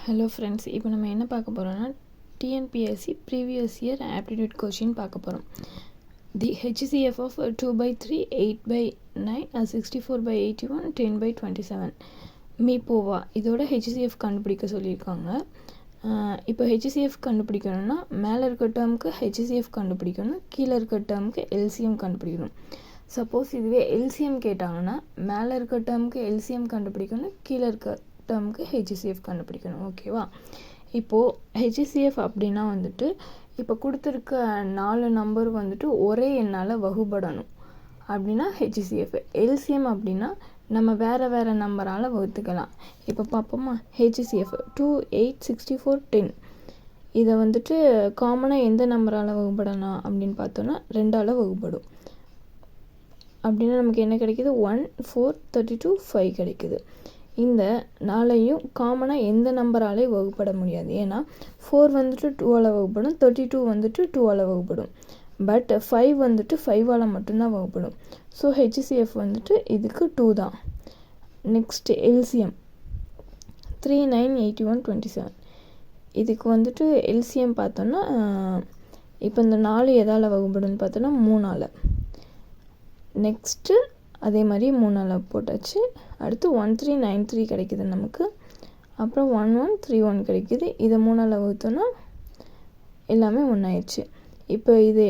Hello friends, இப்போ நம்ம என்ன பார்க்க போகிறோம்னா TNPSC previous year aptitude question பார்க்க போகிறோம். தி HCF ஆஃப் 2/3, 8/9, 64/81, 10/27 மீ/வா இதோட HCF கண்டுபிடிக்க சொல்லியிருக்காங்க. இப்போ HCF கண்டுபிடிக்கணும்னா மேலே இருக்க டேர்முக்கு HCF கண்டுபிடிக்கணும், கீழே இருக்க டேர்முக்கு LCM கண்டுபிடிக்கணும். சப்போஸ் இதுவே LCM கேட்டாங்கன்னா மேலே இருக்க டேர்முக்கு LCM கண்டுபிடிக்கணும், கீழே இருக்க டேர்முக்கு HCF கண்டுபிடிக்கணும். ஓகேவா? இப்போது HCF அப்படின்னா வந்துட்டு இப்போ கொடுத்துருக்க 4 நம்பர் வந்துட்டு ஒரே எண்ணால் வகுபடணும் அப்படின்னா HCF. LCM அப்படின்னா நம்ம வேறு நம்பரால் வகுத்துக்கலாம். இப்போ பார்ப்போமா? HCF 2, 8, 64, 10 இதை வந்துட்டு காமனாக எந்த நம்பரால் வகுபடலாம் அப்படின்னு பார்த்தோன்னா 2ஆல் வகுபடும். அப்படின்னா நமக்கு என்ன கிடைக்கிது? 1, 4, 32, 5 கிடைக்குது. இந்த 4ஐயும் காமனாக எந்த நம்பராலையும் வகுப்பட முடியாது. ஏன்னா 4 வந்துட்டு 2ஆல் வகுப்படும், 32 வந்துட்டு 2ஆல் வகுப்படும். பட் 5 வந்துட்டு 5ஆல் மட்டும்தான் வகுப்படும். ஸோ HCF வந்துட்டு இதுக்கு 2 தான். நெக்ஸ்ட் LCM 3, 9, 81, 27 இதுக்கு வந்துட்டு LCM பார்த்தோன்னா இப்போ இந்த 4 எதால் வகுப்படுன்னு பார்த்தோன்னா 3ஆல். நெக்ஸ்ட்டு அதே மாதிரி 3ஆல் போட்டாச்சு. அடுத்து 1393 கிடைக்கிது நமக்கு. அப்புறம் 1131 கிடைக்கிது. இதை 3ஆல் வகுத்தோன்னா எல்லாமே ஒன்றாயிடுச்சு. இப்போ இது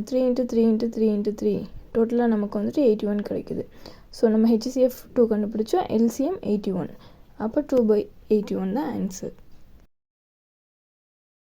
3 × 3 × 3 × 3 டோட்டலாக நமக்கு வந்துட்டு 81 கிடைக்கிது. ஸோ நம்ம HCF 2 கண்டுபிடிச்சோம், LCM 81. அப்போ 2/81 தான் ஆன்சர்.